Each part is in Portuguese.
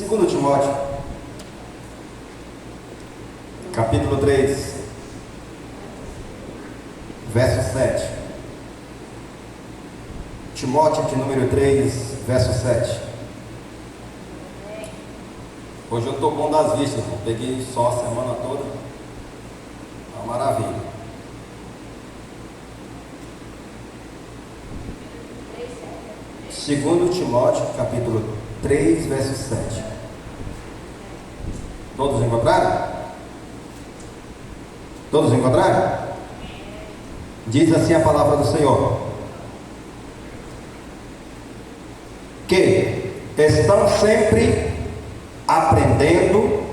Segundo Timóteo, capítulo 3, verso 7. Timóteo de número 3, verso 7. Hoje eu estou bom das vistas, irmão. Peguei só a semana toda. Uma maravilha. Segundo Timóteo, capítulo 3, verso 7. Todos encontraram? Todos encontraram? Diz assim a palavra do Senhor: que estão sempre aprendendo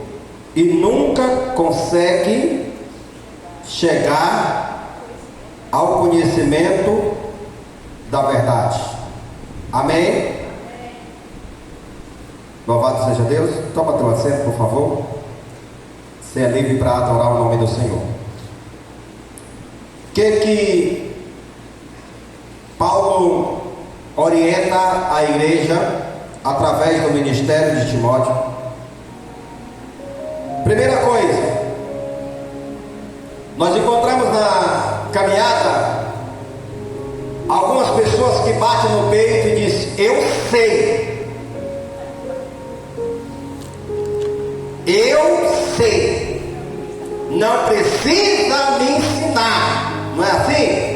e nunca conseguem chegar ao conhecimento da verdade. Amém? Louvado seja Deus. Toma teu assento, por favor. Você é livre para adorar o nome do Senhor. Que Paulo orienta a igreja através do ministério de Timóteo? Primeira coisa, nós encontramos na caminhada algumas pessoas que batem no peito e dizem: eu sei, não precisa me ensinar. Não é assim?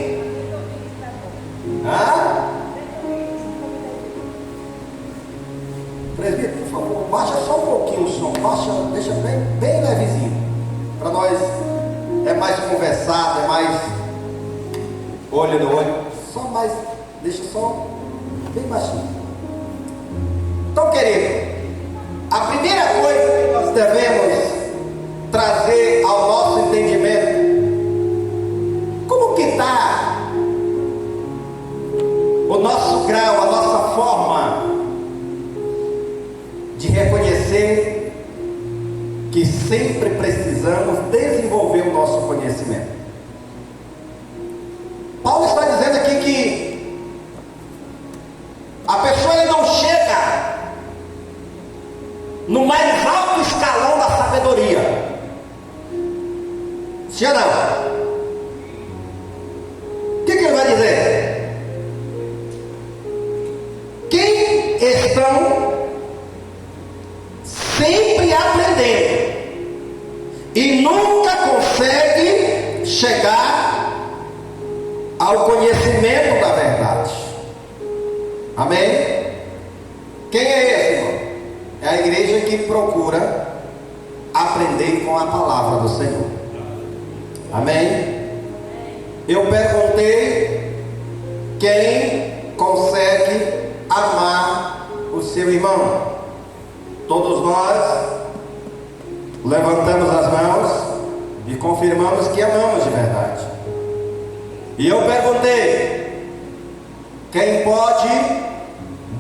Presbítero, por favor, baixa só um pouquinho o som, deixa bem levezinho, para nós é mais conversado, é mais olho no olho, deixa só bem baixinho. Então, querido, a primeira coisa que nós devemos trazer ao nosso entendimento, como que está o nosso grau, a nossa forma de reconhecer que sempre precisamos desenvolver o nosso conhecimento. Paulo está dizendo aqui que a pessoa não chega no mais alto escalão da sabedoria. Sim ou não? O que ele vai dizer? Quem estão sempre aprendendo e nunca consegue chegar ao conhecimento da verdade. Amém? Quem é esse, irmão? É a igreja que procura aprender com a palavra do Senhor. Amém? Eu perguntei quem consegue amar o seu irmão. Todos nós levantamos as mãos e confirmamos que amamos de verdade. E eu perguntei: quem pode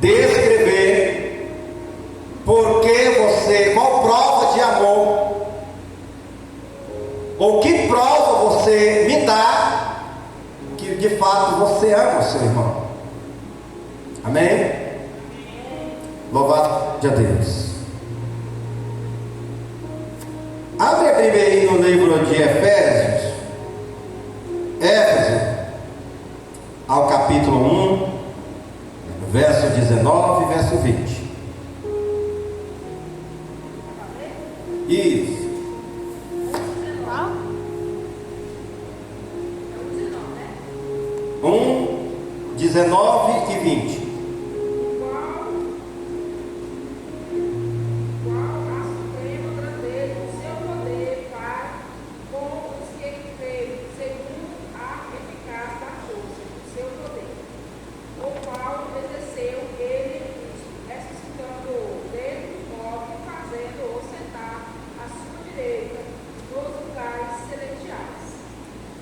descrever qual prova de amor, ou que prova você me dá que de fato você ama o seu irmão? Amém? Louvado seja Deus. Abre a Bíblia aí no livro de Éfeso, ao capítulo 1, verso 19 e verso 20. Isso. 19 e 20.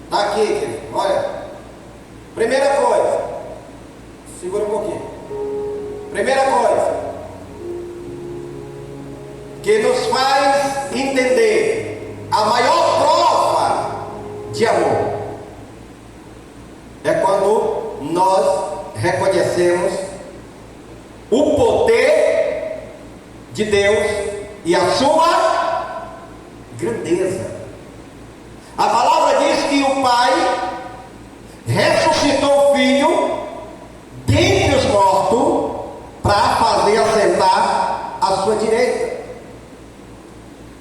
Está aqui, querido. Olha, primeira coisa, segura um pouquinho. Primeira coisa que nos faz entender a maior prova de amor é quando nós reconhecemos o poder de Deus e a sua grandeza. A palavra diz que o Pai ressuscitou o Filho dentre os mortos para fazer assentar à sua direita.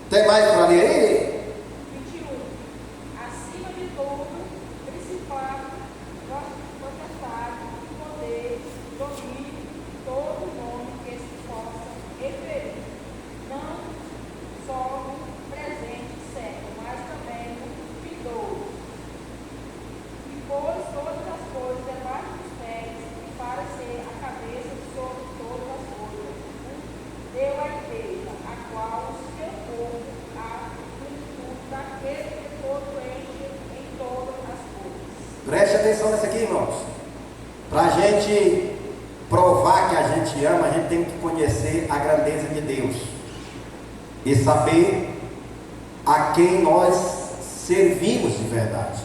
Tem mais para ler aí? 21. Acima de tudo, principado, potestade, poder, domínio, todo nome que se possa referir, não só no presente século, mas também no vindouro. E pôs todas as coisas debaixo dos pés, e para ser a cabeça sobre todas as coisas, deu à igreja, a qual o seu corpo, a plenitude daquele que todo enche em todas as coisas. Preste atenção nisso aqui, irmãos. Para a gente provar que a gente ama, a gente tem que conhecer a grandeza de Deus e saber a quem nós servimos de verdade.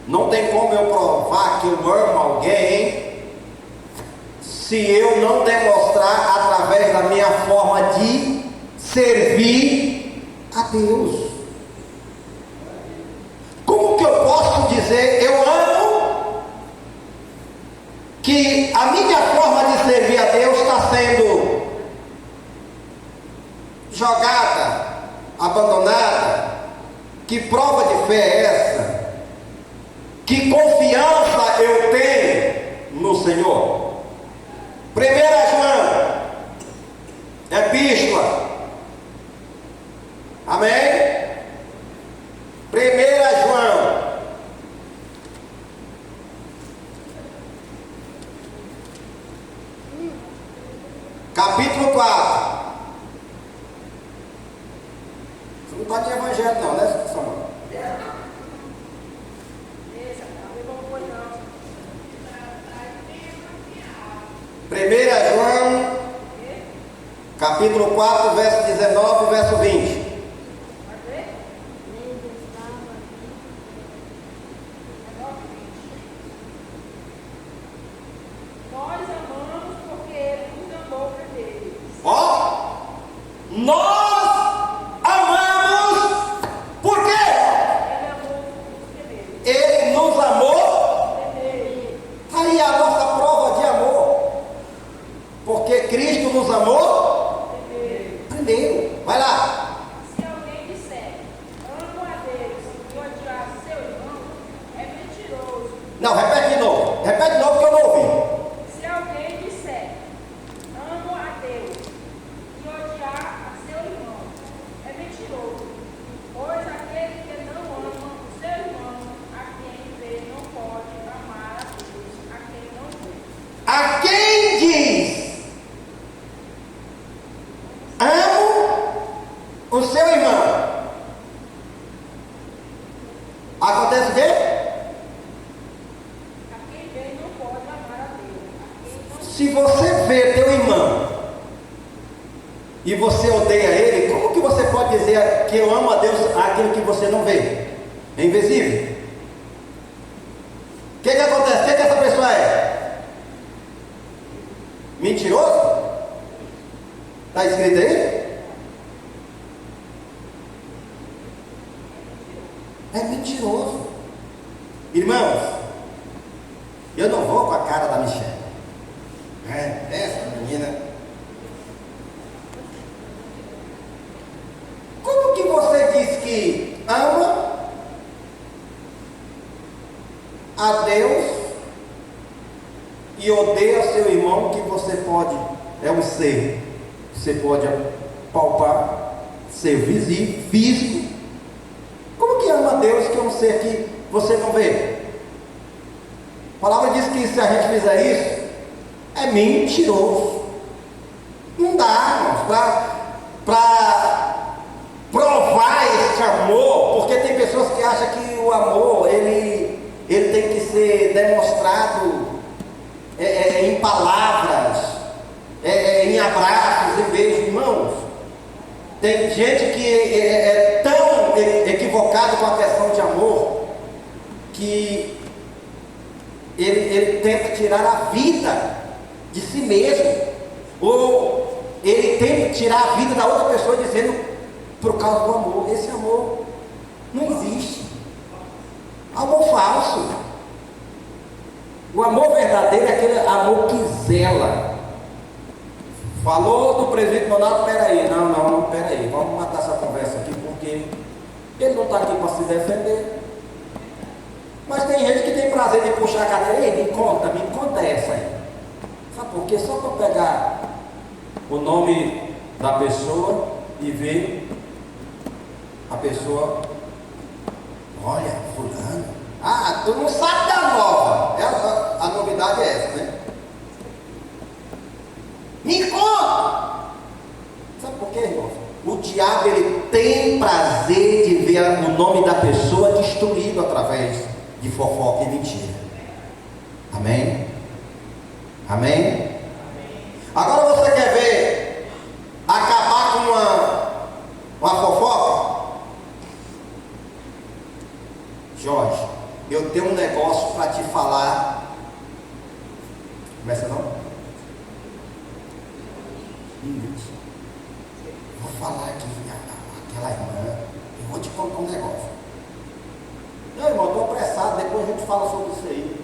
Não tem como eu provar que eu amo alguém se eu não demonstrar através da minha forma de servir a Deus. Como que eu posso dizer eu amo, que a minha forma de servir a Deus está sendo jogada, abandonada? Que prova de fé é essa? Que confiança eu tenho no Senhor? 1 João, epístola, amém? 1 João, capítulo 4. Você não está de evangelho não, né, Samuel? Primeira João, capítulo 4, verso 19 e verso 20. Nós amamos porque Ele nos amou primeiro. Ó, nós amamos, por quê? Ele amou-nos primeiro. Ele nos amou. Aí a nossa prova de amor, porque Cristo nos amou primeiro. Vai lá. Se alguém disser, amo a Deus e odiar seu irmão, é mentiroso. Não, repete de novo. Repete de novo que eu não ouvi. Se alguém disser, amo a Deus e odiar a seu irmão, é mentiroso. Pois aquele que não ama o seu irmão, a quem vê, não pode amar a Deus, a quem não vê. A quem diz amo o seu irmão, acontece o quê? A quem vê, não pode amar a Deus, a quem não vê. Se você vê teu irmão e você odeia ele, como que você pode dizer que eu amo a Deus aquilo que você não vê? É invisível. O que acontece? O que essa pessoa é? Mentiroso? Está escrito aí? É mentiroso. Irmãos, eu não vou com a cara da Michelle. Essa menina. Como que você diz que ama a Deus e odeia seu irmão, que você pode, é um ser, você pode palpar, ser visível, físico? Como que ama a Deus, que é um ser que você não vê? A palavra diz que se a gente fizer isso, é mentiroso. Não dá, irmãos, para provar esse amor, porque tem pessoas que acham que o amor, ele tem que ser demonstrado em palavras, em abraços, em beijos. Irmãos, tem gente que é tão equivocado com a questão de amor, que ele tenta tirar a vida de si mesmo, ou ele tenta tirar a vida da outra pessoa dizendo por causa do amor. Esse amor não existe. Amor falso. O amor verdadeiro é aquele amor que zela. Falou do presídio Donato, peraí, não, peraí, vamos matar essa conversa aqui, porque ele não está aqui para se defender. Mas tem gente que tem prazer de puxar a cadeira. Ei, me conta essa aí. Sabe por quê? Só para pegar o nome da pessoa e ver a pessoa. Olha, fulano. Ah, tu não sabe da nova. A novidade é essa, né? Me conta! Sabe por quê, irmão? O diabo, ele tem prazer de ver o nome da pessoa destruído através de fofoca e mentira. Amém? Amém? Agora você quer ver acabar com uma fofoca? Jorge, eu tenho um negócio para te falar. Começa não? Vou falar aqui aquela irmã. Eu vou te contar um negócio. Não, irmão, estou apressado. Depois a gente fala sobre isso aí.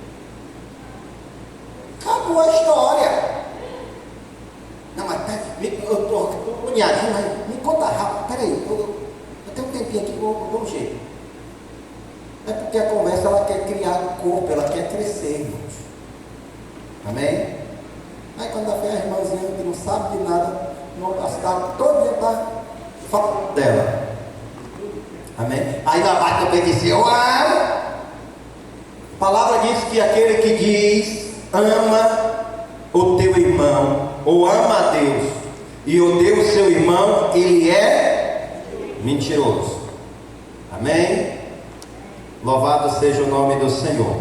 Acabou a história. Não, mas eu estou unhadinho, mas me conta rápido. Peraí, eu tenho um tempinho aqui, dou um jeito. É porque a conversa, ela quer criar um corpo, ela quer crescer, irmãos. Amém? Aí quando a irmãzinha que não sabe de nada, a cidade todo dia está falando dela. Amém? Aí ela vai também dizer, eu amo. A palavra diz que aquele que diz, ama o teu irmão, ou ama a Deus, e odeia o seu irmão, ele é mentiroso. Amém? Louvado seja o nome do Senhor.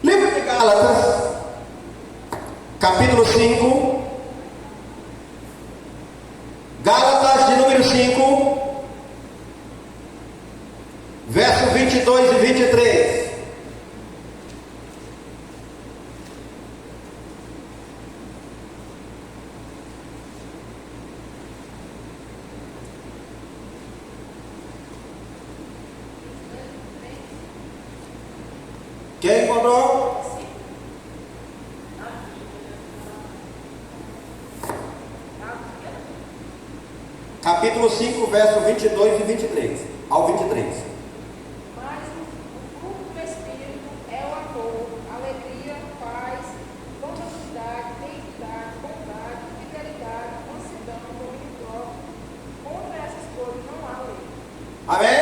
Livro de Gálatas, capítulo 5. Gálatas de número 5, verso 22 e 23. Quem encontrou? Capítulo 5, verso 22 e 23, ao 23. Mas o fruto do Espírito é o amor, alegria, paz, longanimidade, benignidade, bondade, fidelidade, mansidão, domínio próprio. Contra essas coisas não há lei. Amém?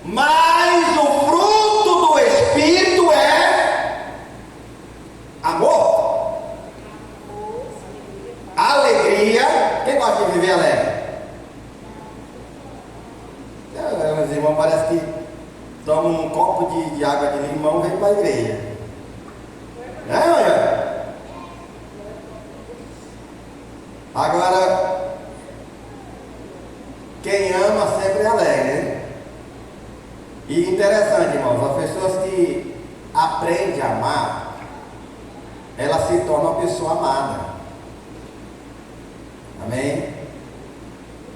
Mas o fruto do Espírito é amor, alegria. Quem gosta de viver alegre? Meus irmãos, parece que tomam um copo de água de limão e vem para a igreja. Olha. Agora, quem ama sempre é alegre, né? E interessante, irmãos, as pessoas que aprendem a amar, ela se torna uma pessoa amada. Amém?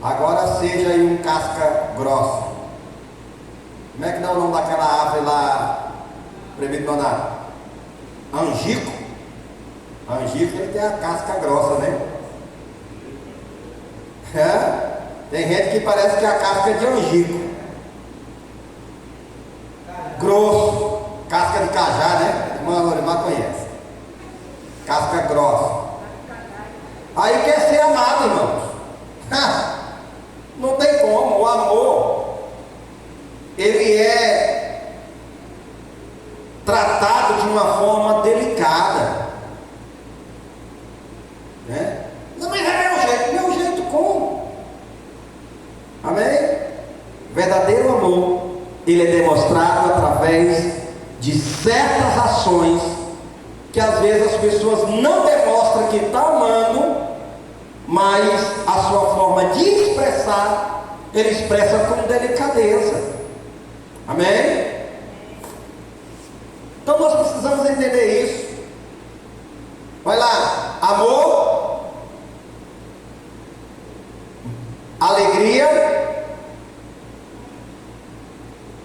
Agora seja aí um casca grossa. Como é que dá o nome daquela árvore lá, Prefeito Donato? Angico. Angico, ele tem a casca grossa, né? É? Tem gente que parece que é a casca é de angico. Grosso. Casca de cajá, né? Irmã conhece. Casca grossa. Aí quer ser amado, irmãos. Não tem como. O amor, ele é tratado de uma forma delicada, né? Não, mas é meu jeito como? Amém? Verdadeiro amor, ele é demonstrado através de certas ações que às vezes as pessoas não demonstram que está amando, mas a sua forma de expressar, ele expressa com delicadeza. Amém? Então nós precisamos entender isso. Vai lá, amor, alegria,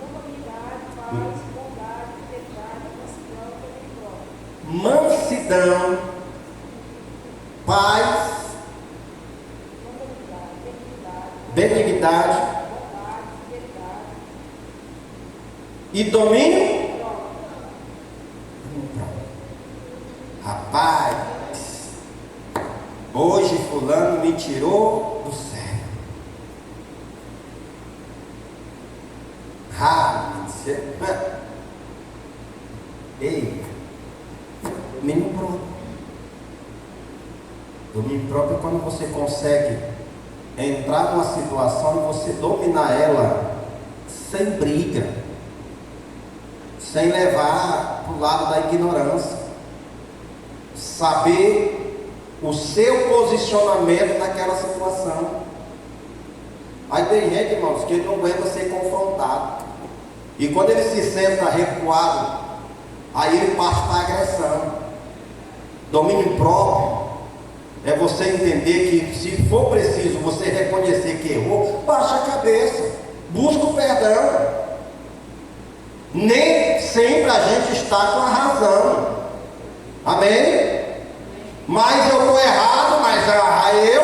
humanidade, paz, bondade, piedade, mansidão, mansidão, paz, benignidade bondade, piedade, e domínio. Rapaz, hoje fulano me tirou do sério. Ei, domínio próprio. Domínio próprio é quando você consegue entrar numa situação e você dominar ela sem briga, sem levar para o lado da ignorância, saber o seu posicionamento naquela situação. Aí tem gente, irmãos, que não aguenta ser confrontado, e quando ele se senta recuado, aí ele passa para a agressão. Domínio próprio é você entender que, se for preciso você reconhecer que errou, baixa a cabeça, busca o perdão. Nem sempre a gente está com a razão, amém? Mas eu estou errado, mas eu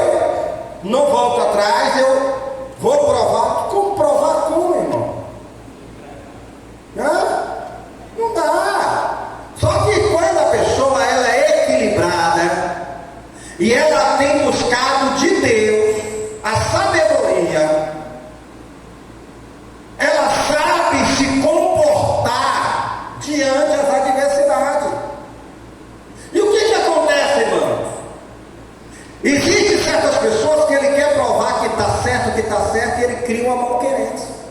não volto atrás, eu vou provar. Como provar? Como, irmão? Não dá. Só que quando a pessoa ela é equilibrada e ela tem buscado de Deus a sabedoria, ela sabe se comportar diante das adversidades. E o que acontece, irmãos? Existem certas pessoas que ele quer provar que está certo, e ele cria uma malquerência.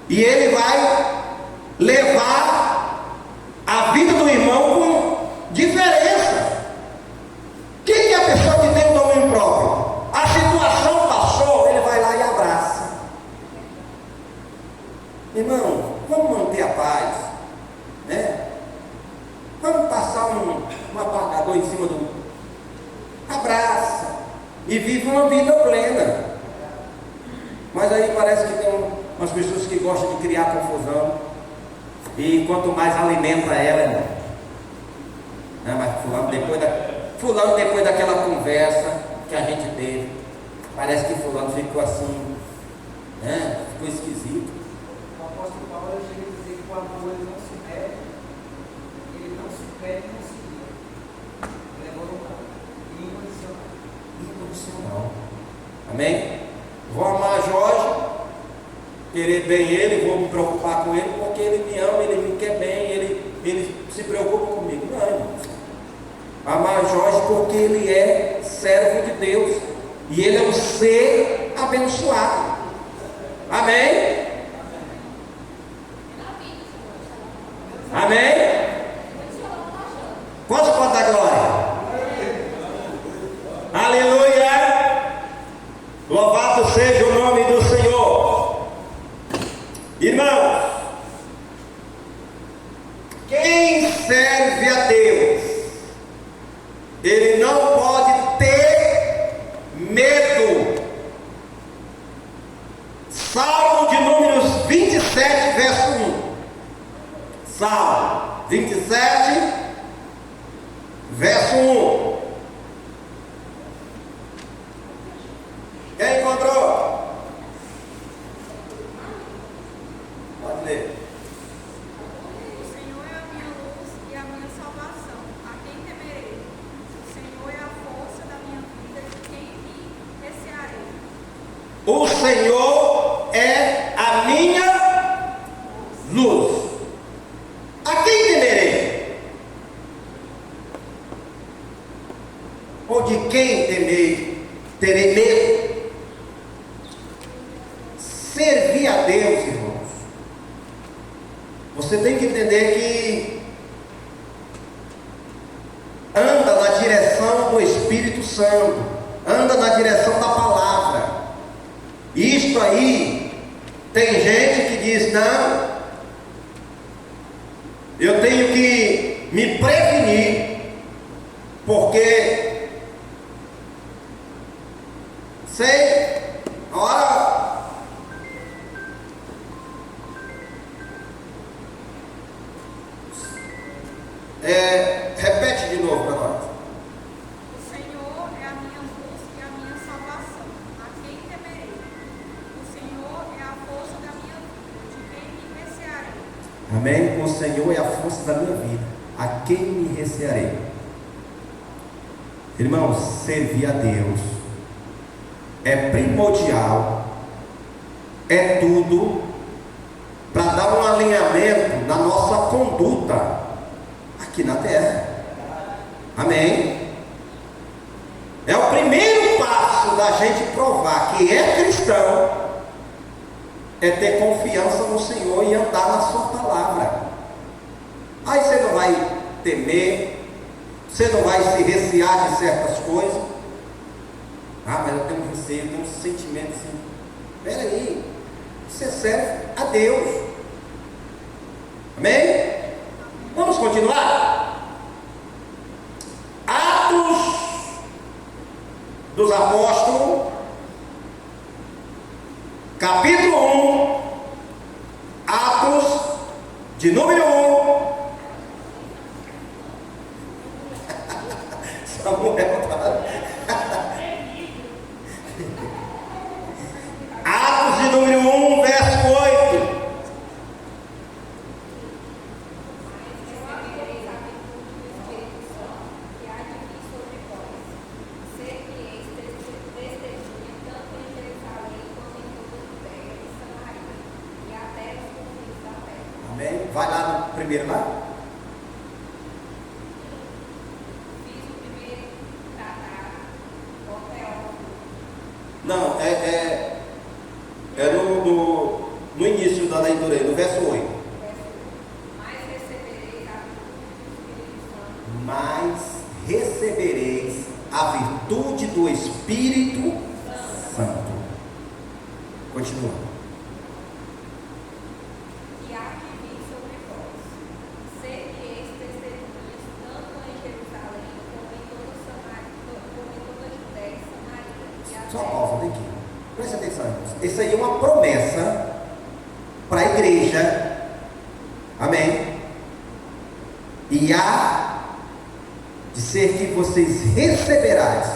E ele vai levar a vida do irmão com diferença. Quem é a pessoa que tem o domínio próprio? A situação passou, ele vai lá e abraça. Irmão, vamos manter a paz, né? Vamos passar um apagador em cima do... Abraça e vive uma vida plena. Mas aí parece que tem umas pessoas que gostam de criar confusão, e quanto mais alimenta ela, irmão. Mas fulano depois daquela conversa que a gente teve, parece que fulano ficou assim, né? Ficou esquisito. O apóstolo Paulo chega a dizer que o amor ele não se perde, não se guia. Ele é voluntário e incondicional. Amém? Vou amar Jorge, querer bem ele, vou me preocupar com ele porque ele me ama, ele me quer bem, ele se preocupa comigo. Não, irmão. Amar Jorge porque ele é servo de Deus e ele é um ser abençoado. Amém? Amém? Quantos pode dar glória? Aleluia! Louvado seja o nome do Senhor. Irmãos, quem serve a Deus, ele não pode ter medo. Salmo de números 27, verso 1. Salmo 27, verso 1. Quem encontrou? Pode ler. O Senhor é a minha luz e a minha salvação. A quem temerei? O Senhor é a força da minha vida, de quem me recearei? O Senhor é a minha luz. A quem temerei? Ou de quem terei medo? Servir a Deus, irmãos. Você tem que entender que anda na direção do Espírito Santo, anda na direção da palavra. Isto aí, tem gente que diz: não, eu tenho que me prevenir, porque Sei. Ora. Repete de novo para nós. O Senhor é a minha luz e a minha salvação. A quem temerei? O Senhor é a força da minha vida. De quem me recearei? Amém? O Senhor é a força da minha vida. A quem me recearei? Irmãos, servir a Deus é primordial, é tudo para dar um alinhamento na nossa conduta aqui na terra. Amém? É o primeiro passo da gente provar que é cristão, é ter confiança no Senhor e andar na sua palavra. Aí você não vai temer, você não vai se recear de certas coisas. Ah, mas eu tenho um receio, eu tenho um sentimento assim. Espera aí, você serve a Deus. Amém? Vamos continuar? Atos dos Apóstolos, capítulo 1, Atos de número 1. Samuel tá... Atos de número 1, verso 8. Amém? Vai lá no primeiro lá. Não, é no início da leitura aí, no verso 8. Mas recebereis a virtude do Espírito Santo. Continua. E há que vir sobre vós. Sereis testemunhas tanto em Jerusalém como em toda a Judéia e Samaria. E até Só pausa daqui. Presta atenção, irmãos. Isso aí é uma promessa para a igreja. Amém? E há de ser que vocês receberás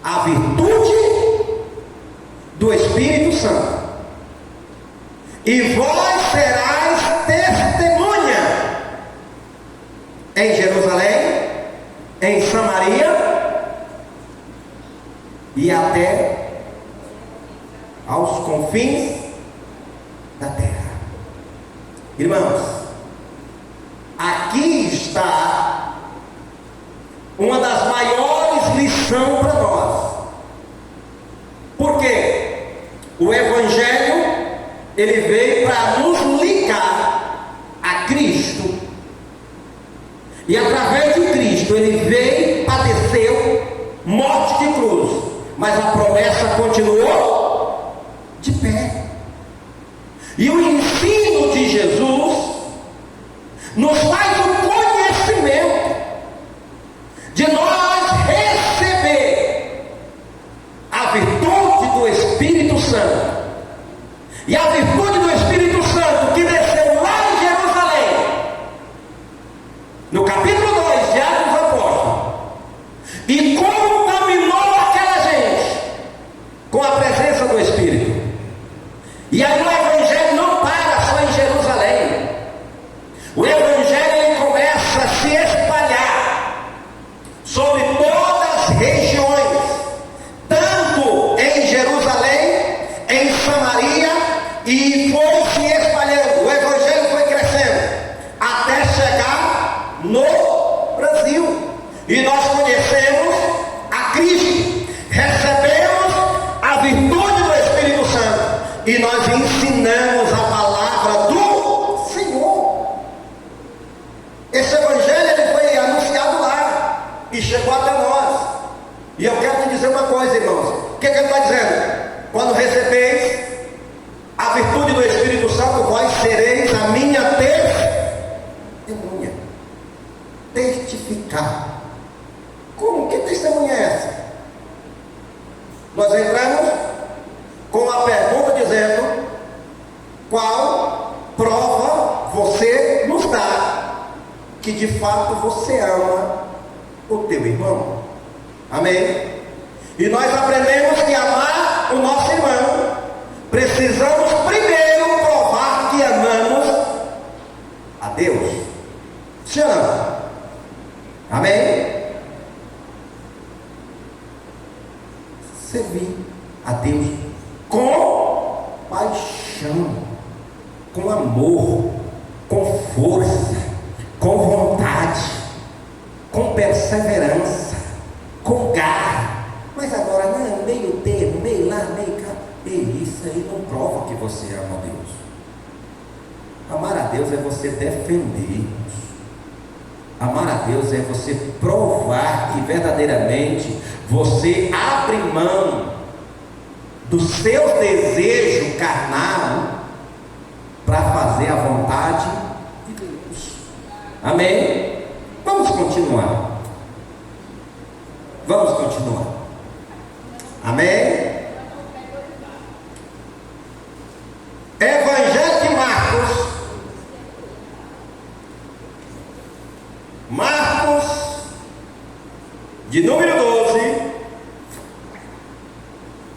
a virtude do Espírito Santo. E vós serás testemunha em Jerusalém, em Samaria e até aos confins da terra. Irmãos, aqui está uma das maiores lições para nós. Por quê? O Evangelho, ele veio para nos ligar a Cristo. E através de Cristo, ele veio, padeceu, morte de cruz. Mas a promessa continuou de pé. E o ensino de Jesus nos faz o conhecimento de nós receber a virtude do Espírito Santo. E a virtude do Espírito Santo que desceu lá em Jerusalém, no capítulo 2 de Atos dos Apóstolos, e contaminou aquela gente com a presença do Espírito. E aí o Evangelho não para só em Jerusalém. O Evangelho ele começa a se espalhar sobre todas as regiões, tanto em Jerusalém, em Samaria, e foi se espalhando. O Evangelho foi crescendo até chegar no Brasil. E nós conhecemos a Cristo, recebemos a virtude do Espírito Santo e nós ensinamos a palavra do Senhor. Esse Evangelho ele foi anunciado lá e chegou até nós. E eu quero te dizer uma coisa, irmãos. O que ele está dizendo? Quando recebeis a virtude do Espírito Santo, vós sereis a minha testemunha. Testificar. Como? Que testemunha é essa? Nós entramos com a pergunta dizendo: qual prova você nos dá que de fato você ama o teu irmão? Amém? E nós aprendemos que amar o nosso irmão, precisamos primeiro provar que amamos a Deus. Sim ou não? Amém? Servir a Deus com paixão, com amor, com força, com vontade, com perseverança, com garra. Mas agora não, meio termo, meio lá, meio cá. E isso aí não prova que você ama a Deus. Amar a Deus é você defender. Amar a Deus é você provar que verdadeiramente você abre mão do seu desejo carnal para fazer a vontade de Deus. Amém? Vamos continuar. Vamos continuar. Amém? Evangelho de Marcos. Marcos, de número 12,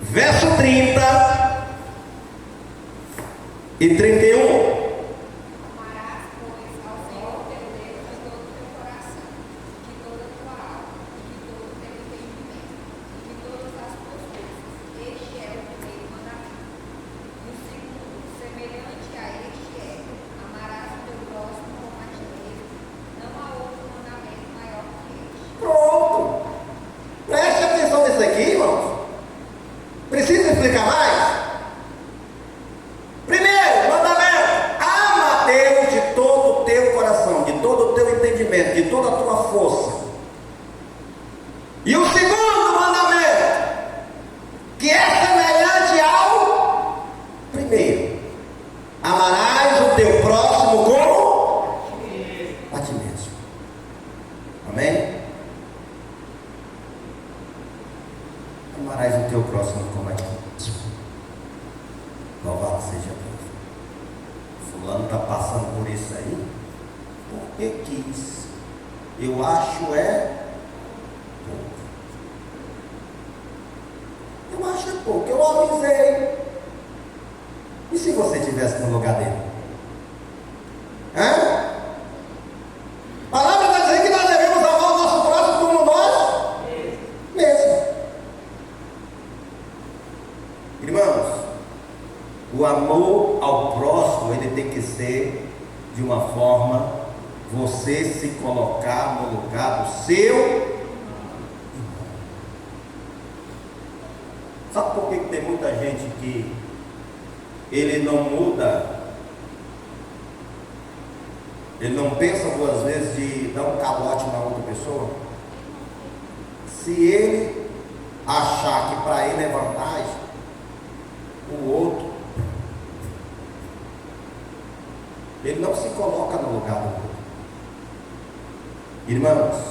verso 30 e 31. Amarás, pois, ao Senhor teu Deus de todo o teu coração, de toda a tua alma, de todo o teu entendimento, e de todas as tuas forças. Este é o primeiro mandamento. E o segundo, semelhante a este é: amarás o teu próximo como a ti mesmo. Não há outro mandamento maior que este. Pronto. Preste atenção nisso aqui, irmãos. Precisa explicar mais? Primeiro mandamento: ama a Deus de todo o teu coração, de todo o teu entendimento, de toda a tua força. E o segundo mandamento, que é semelhante ao primeiro: amarás o teu próximo como a ti mesmo. Amém? Amarás o teu próximo como a ti mesmo. Louvado seja Deus. Fulano está passando por isso aí porque quis. Eu acho pouco. Eu acho pouco. Eu avisei. E se você estivesse no lugar dele? Hã? A palavra está dizendo que nós devemos amar o nosso próximo como nós mesmos. Irmãos, o amor ao próximo, ele tem que ser de uma forma, você se colocar no lugar do seu irmão. Sabe por que tem muita gente que ele não muda? Ele não pensa duas vezes de dar um calote na outra pessoa? Se ele achar que para ele é vantagem, o outro, ele não se coloca no lugar do outro. Irmãos,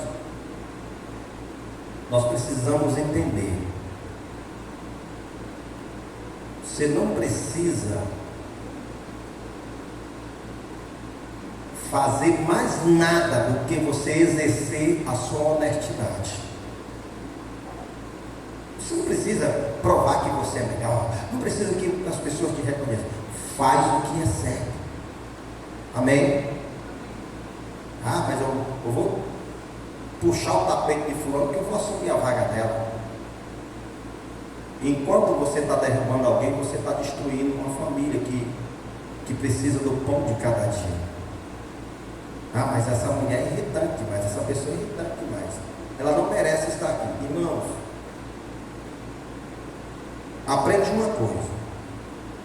nós precisamos entender: você não precisa fazer mais nada do que você exercer a sua honestidade. Você não precisa provar que você é melhor, não precisa que as pessoas te reconheçam. Faz o que é certo. Amém? Ah, mas eu vou puxar o tapete de fulano porque eu vou assumir a vaga dela. Enquanto você está derrubando alguém, você está destruindo uma família que precisa do pão de cada dia. Ah, mas essa mulher é irritante demais, essa pessoa é irritante demais. Ela não merece estar aqui. Irmãos, aprende uma coisa: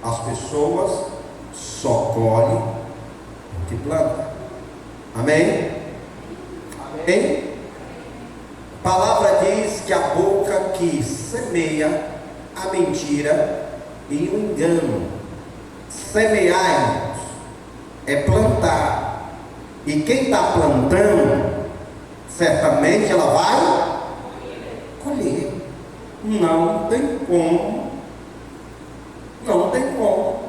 as pessoas só colhem o que plantam. Amém? Amém? A palavra diz que a boca que semeia a mentira e o engano. Semear, irmãos, é plantar. E quem está plantando, certamente ela vai colher. não tem como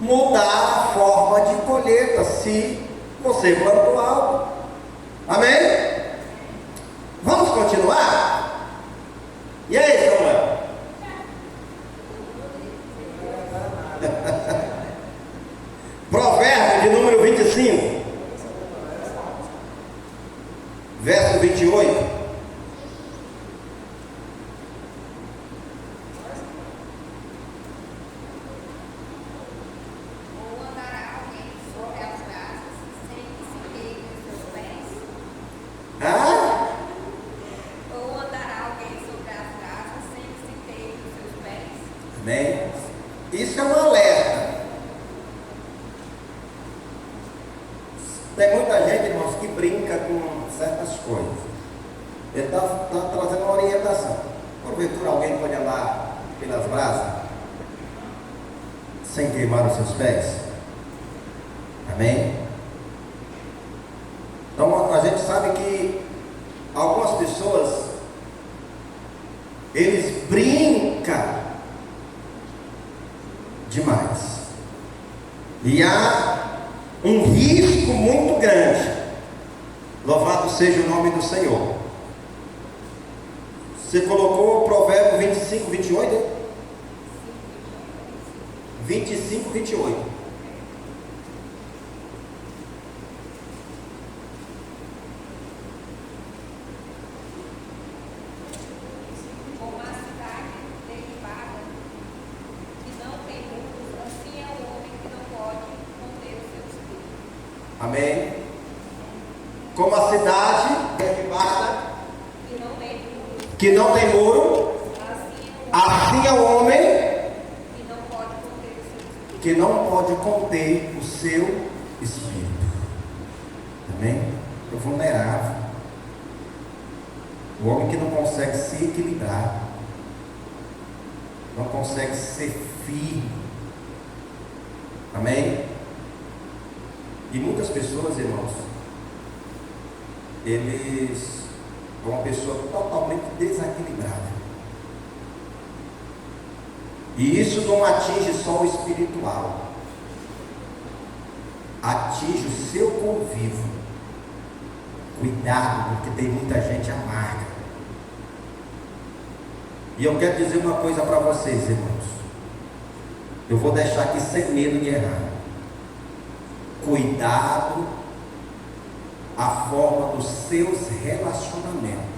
mudar a forma de colheita se você plantou algo. Amém? Vamos continuar? E aí, Samuel? Provérbio de número 25, verso 28. Ou andará alguém sobre as brasas sem que se queime os seus pés? Ah? Ou andará alguém sobre as brasas sem que se queime os seus pés? Amém? Isso é um alerta. Tem muita gente, irmãos, que brinca com certas coisas. Ele está trazendo uma orientação. Porventura alguém pode andar pelas brasas sem queimar os seus pés? Amém? Então a gente sabe que algumas pessoas, eles brincam demais. E há um risco muito grande. Louvado seja o nome do Senhor. Você colocou o Provérbio 25, 28? 25, 28. Como a cidade derribada, que não tem muros, assim é o homem que não pode conter o seu espírito. Amém? Como a cidade derribada, Que não tem muros, que não tem muro, assim é o homem assim é o homem que não pode conter o seu espírito. que não pode conter o seu espírito. Amém? É vulnerável. O homem que não consegue se equilibrar, não consegue ser firme. Amém? E muitas pessoas, irmãos, eles é uma pessoa totalmente desequilibrada. E isso não atinge só o espiritual, atinge o seu convívio. Cuidado, porque tem muita gente amarga. E eu quero dizer uma coisa para vocês, irmãos. Eu vou deixar aqui sem medo de errar. Cuidado a forma dos seus relacionamentos.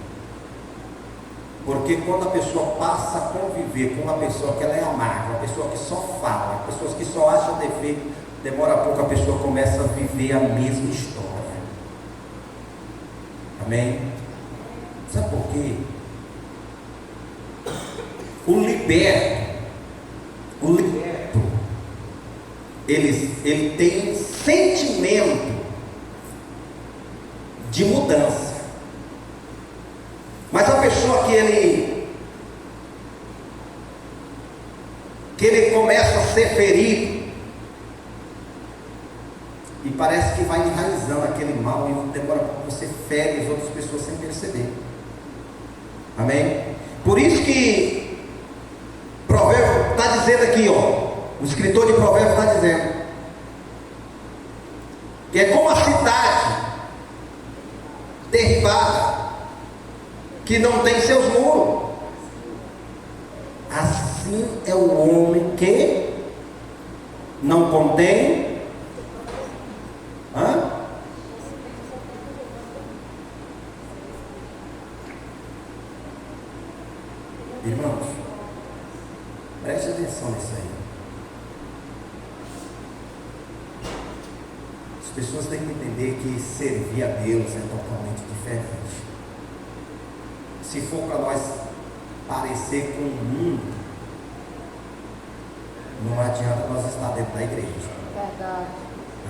Porque quando a pessoa passa a conviver com uma pessoa que ela é amarga, uma pessoa que só fala, pessoas que só acham defeito, demora a pouco a pessoa começa a viver a mesma história. Amém? Sabe por quê? O liberto, ele tem sentimento de mudança. Mas a pessoa que ele começa a ser ferido, e parece que vai enraizando aquele mal, e demora para você fere as outras pessoas sem perceber. Amém? Por isso que Provérbio está dizendo aqui, ó, o escritor de Provérbio está dizendo que é como a cidade derribada, que não tem seus muros. Assim é o homem que não contém. Irmãos, preste atenção nisso aí. As pessoas têm que entender que servir a Deus é totalmente diferente. Se for para nós parecer com o mundo, não adianta nós estar dentro da igreja. Verdade.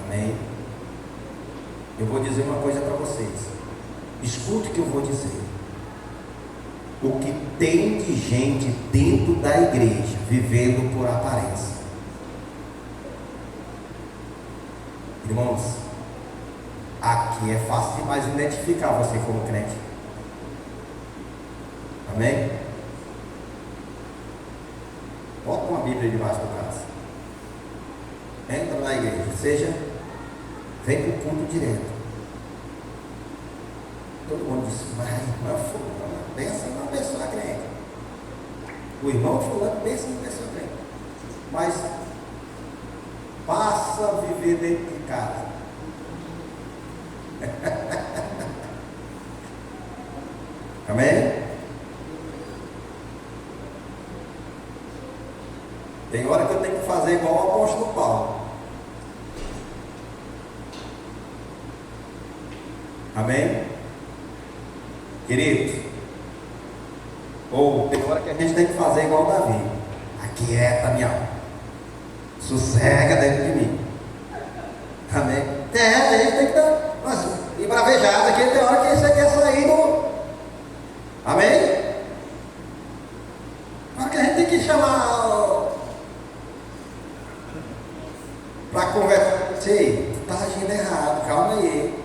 Amém? Eu vou dizer uma coisa para vocês. Escute o que eu vou dizer. O que tem de gente dentro da igreja vivendo por aparência. Irmãos, aqui é fácil demais identificar você como crente. Amém? Bota uma Bíblia debaixo do braço. Entra na igreja, ou seja, vem para o culto direto. Todo mundo disse, mas irmã fulana, pensa numa pessoa crente. O irmão fulano pensa numa pessoa crente. Mas passa a viver dentro de casa. Amém? Tem hora que eu tenho que fazer igual o apóstolo Paulo. Amém? Queridos, ou tem hora que a gente tem que fazer igual Davi. Aquieta minha alma, sossega dentro de mim. Amém? A gente tem que dar umas embravejadas aqui. Tem hora que você quer sair do. Amém? Hora que a gente tem que chamar para conversar. Sei, tu tá agindo errado, calma aí.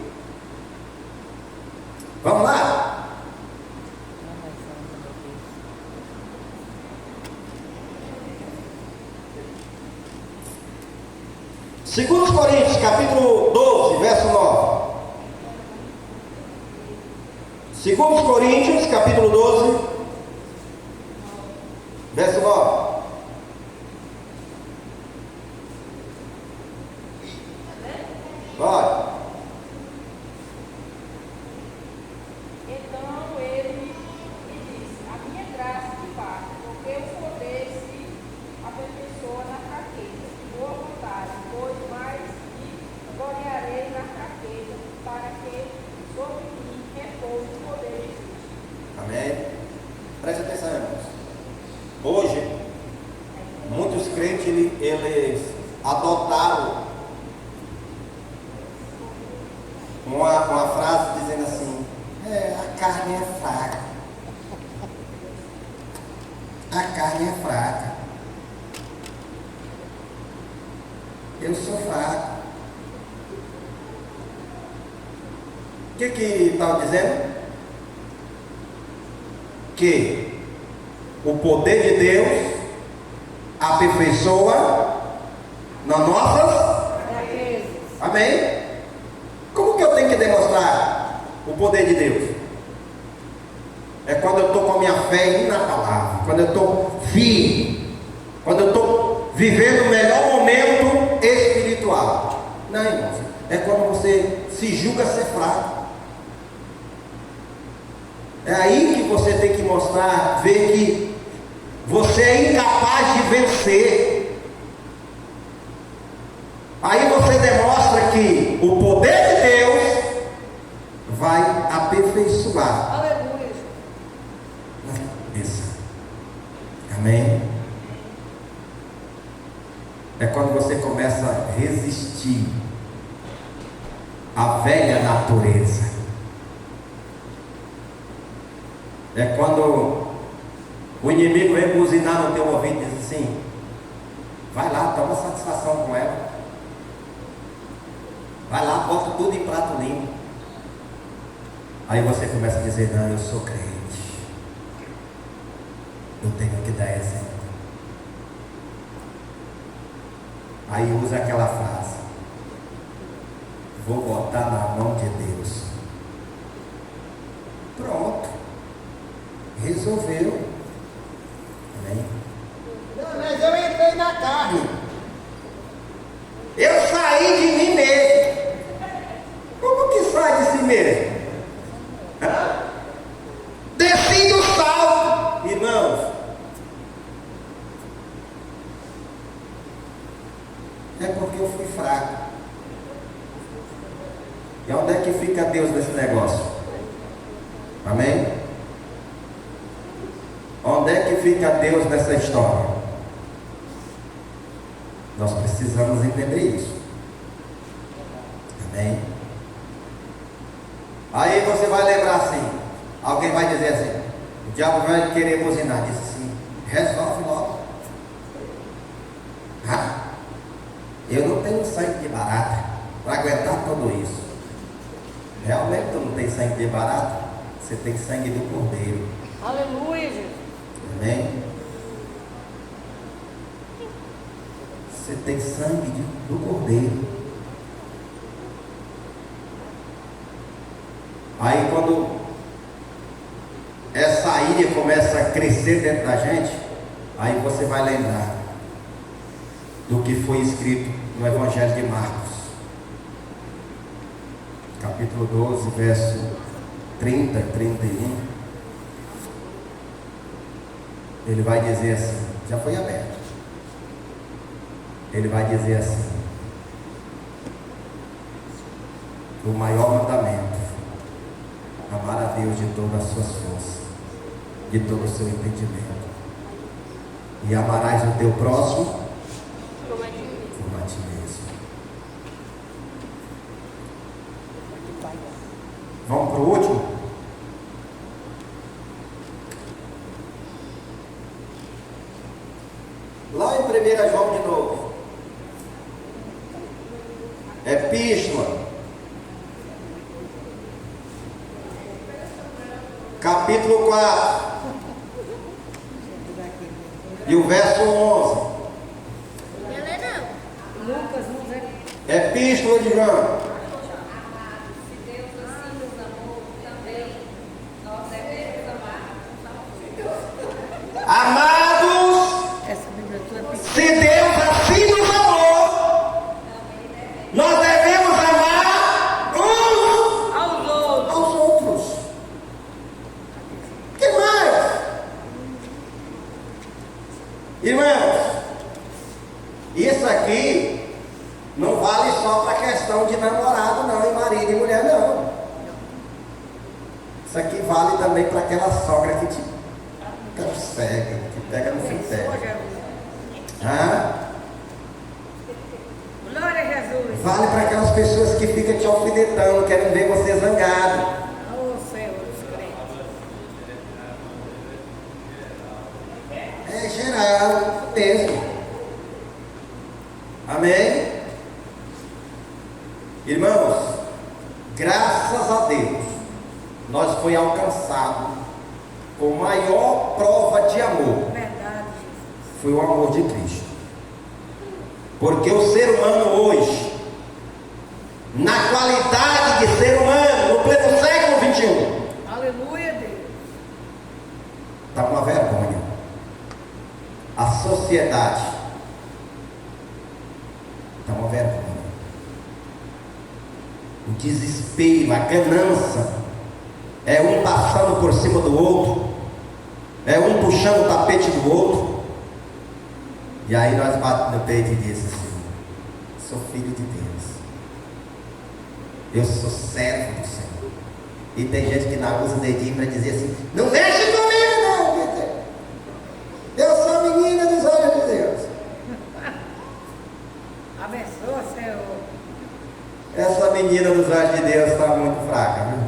Vamos lá? Segundo Coríntios, capítulo 12, verso 9. Segundo Coríntios, capítulo 12, verso 9. Vai. Então ele me disse: a minha graça te basta, porque o poder se aperfeiçoa na fraqueza. Boa vontade, pois mais me gloriarei na fraqueza, para que sobre mim repouse o poder de Cristo. Amém? Preste atenção, irmãos. Hoje, muitos crentes eles adotaram uma frase dizendo assim: a carne é fraca. A carne é fraca. Eu sou fraco. O que está dizendo? Que o poder de Deus aperfeiçoa nas nossas. Amém? Como que eu tenho que demonstrar o poder de Deus? É quando eu estou com a minha fé na palavra, quando eu estou firme, quando eu estou vivendo o melhor momento espiritual. Não, irmãos, é quando você se julga ser fraco. É aí que você tem que mostrar, ver que você é incapaz de vencer. Aí você demonstra que o poder de Deus vai aperfeiçoar. Aleluia. Isso. Amém? É quando você começa a resistir à velha natureza. É quando o inimigo vem buzinar no teu ouvido e diz assim: vai lá, toma satisfação com ela. Vai lá, bota tudo em prato limpo. Aí você começa a dizer: não, eu sou crente, eu tenho que dar exemplo. Aí usa aquela frase: vou botar na mão de Deus. Pronto. Resolveu. Amém? Não, mas eu entrei na carne. Eu saí de mim mesmo. Como que sai de si mesmo? Desci do salto, irmãos. É porque eu fui fraco. E onde é que fica Deus nesse negócio? Amém? Onde é que fica Deus nessa história? Nós precisamos entender isso. Amém? Aí você vai lembrar assim, alguém vai dizer assim, o diabo vai querer buzinar, diz assim: resolve logo. Eu não tenho sangue de barata para aguentar tudo isso. Realmente tu não tem sangue de barata, você tem sangue do cordeiro. Aleluia, Jesus. Amém? Você tem sangue do Cordeiro. Aí quando essa ilha começa a crescer dentro da gente, aí você vai lembrar do que foi escrito no Evangelho de Marcos, capítulo 12, verso 30 e 31. Ele vai dizer assim, já foi aberto. Ele vai dizer assim: o maior mandamento, amar a Deus de todas as suas forças, de todo o seu entendimento, e amarás o teu próximo como a ti mesmo. Vamos para o último? Lá em 1 João de novo, Epístola, capítulo 4, e o verso 11. Lucas, vamos ver. Epístola de João. Amados, se Deus assim nos amou, também nós devemos amar. Amados, Essa Bíblia tua é pequena. se Deus assim nos amou, nós devemos amar uns Aos outros. aos outros. O que mais? Irmãos, isso aqui não vale só para questão de namorado não, e marido e mulher não. Isso aqui vale também para aquela sogra que te cega, que pega no fim pega. Glória a Jesus. Vale para aquelas pessoas que ficam te alfinetando, querem ver você zangado. Oh, Senhor, os crentes. É geral mesmo. Amém? Irmãos, graças a Deus, nós foi alcançado com maior prova de amor. Verdade, Jesus. Foi o amor de Cristo. Porque o ser humano hoje, na qualidade de ser humano, no pleno século XXI, Aleluia, Deus. está uma vergonha. A sociedade está uma vergonha. O desespero, a ganância, é um passando por cima do outro, é um puxando o tapete do outro. E aí nós batemos no peito e dizemos assim: sou filho de Deus, eu sou servo do Senhor. E tem gente que não usa o dedinho para dizer assim: não mexe comigo não, Peter. Eu sou a menina dos olhos de Deus. Abençoa, Senhor. Essa menina dos olhos de Deus está muito fraca, viu?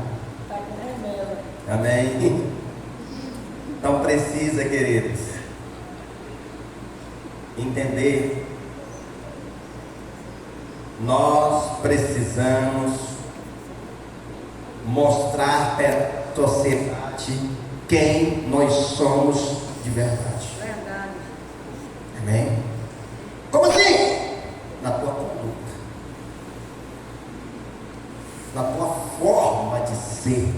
Está com remela. Amém? Então precisa, queridos, entender. Nós precisamos mostrar para a sociedade quem nós somos de verdade. Verdade. Amém? Como assim? Na tua conduta, na tua forma de ser.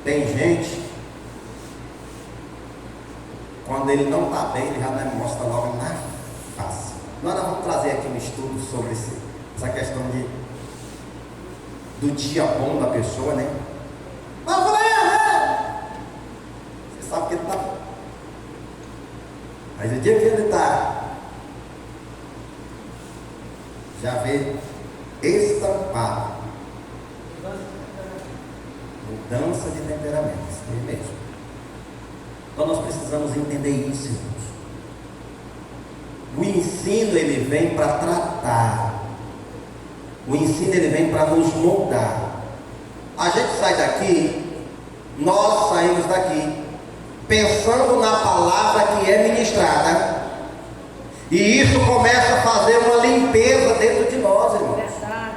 Tem gente, quando ele não está bem, ele já demonstra logo na face. Nós vamos trazer aqui um estudo sobre essa questão do dia bom da pessoa, né? Mas eu falei, você sabe que ele está bom. Mas o dia que ele está, já vê estampado mudança de temperamento, isso mesmo. Então nós precisamos entender isso, irmãos. O ensino ele vem para tratar, o ensino ele vem para nos moldar. A gente sai daqui, nós saímos daqui pensando na palavra que é ministrada, e isso começa a fazer uma limpeza dentro de nós, irmãos. Verdade.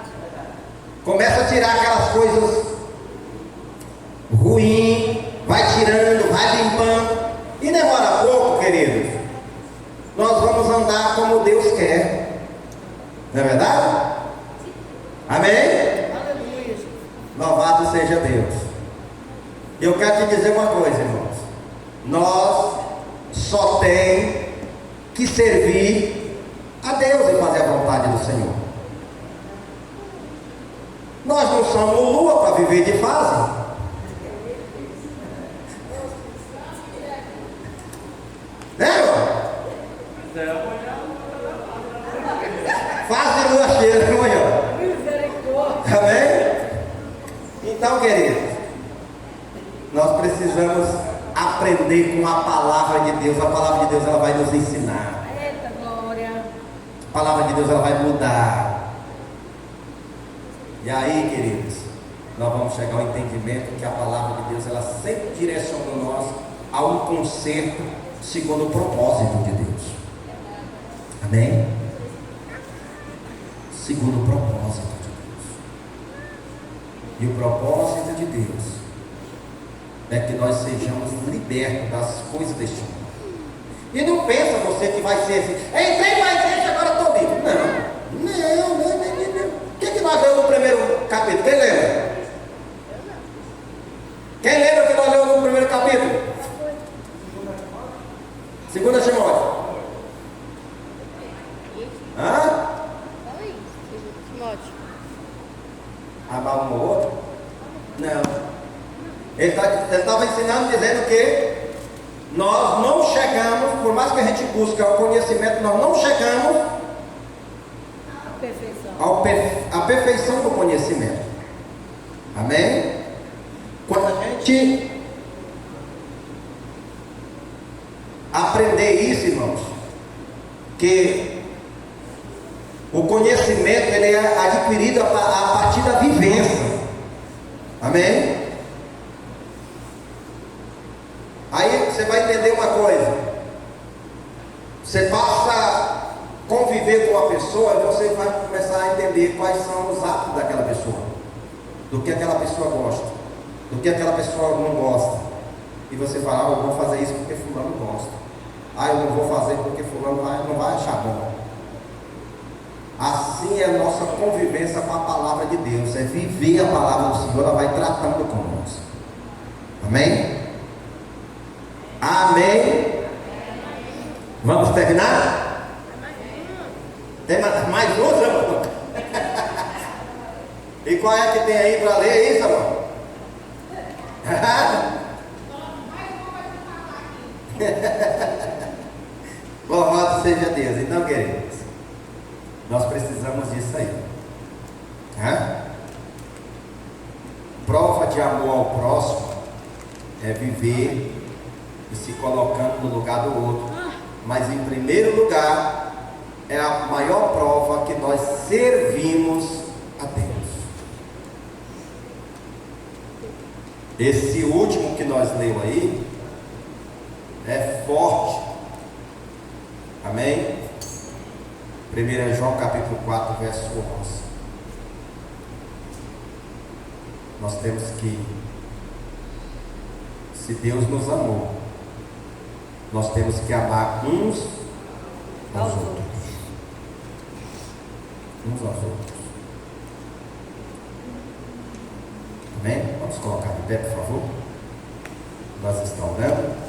Começa a tirar aquelas coisas ruins, vai tirando, vai limpando, e demora pouco, queridos. Eu quero te dizer uma coisa, irmãos. Nós só tem que servir a Deus e fazer a vontade do Senhor. Nós não somos lua para viver de fase. Né, irmão? Fase de lua cheia, né, irmão? Amém? Então, queridos, nós precisamos aprender com a palavra de Deus. A palavra de Deus, ela vai nos ensinar. Eita, glória. A palavra de Deus, ela vai mudar. E aí, queridos, nós vamos chegar ao entendimento que a palavra de Deus, ela sempre direciona nós a um conserto segundo o propósito de Deus. Amém? Segundo o propósito de Deus. E o propósito de Deus é que nós sejamos libertos das coisas deste mundo. E não pensa você que vai ser assim, entrei para a igreja, agora estou livre. Não. O que nós lemos no primeiro capítulo? Quem lembra? Quem lembra que nós lemos no primeiro capítulo? 2 Timóteo. Hã? Amar um ao outro? Não. Ele estava ensinando, dizendo que nós não chegamos, por mais que a gente busque o conhecimento, nós não chegamos à perfeição do conhecimento. Amém? Quando a gente aprender isso, irmãos, que o conhecimento ele é adquirido a partir da vivência. Amém? Aí você vai entender uma coisa. Você passa a conviver com uma pessoa e você vai começar a entender quais são os atos daquela pessoa, do que aquela pessoa gosta, do que aquela pessoa não gosta. E você fala, eu vou fazer isso porque fulano gosta. Eu não vou fazer porque fulano não vai achar bom. Assim é a nossa convivência com a palavra de Deus, é viver a palavra do Senhor, ela vai tratando conosco. Amém? Amém? Vamos terminar? Tem mais duas, irmão? E qual é que tem aí para ler isso, irmão? Louvado seja Deus. Então, queridos, nós precisamos disso aí. Prova de amor ao próximo é viver e se colocando no lugar do outro. Mas em primeiro lugar, é a maior prova que nós servimos a Deus. Esse último que nós lemos aí é forte. Amém? 1 João capítulo 4, verso 11. Nós temos que, se Deus nos amou, nós temos que amar uns aos outros. Uns aos outros. Amém? Vamos colocar de pé, por favor. Nós estamos orando.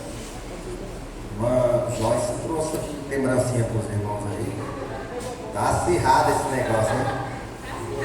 Uma Joyce trouxe lembrancinha para os irmãos aí. Está acirrado esse negócio, né?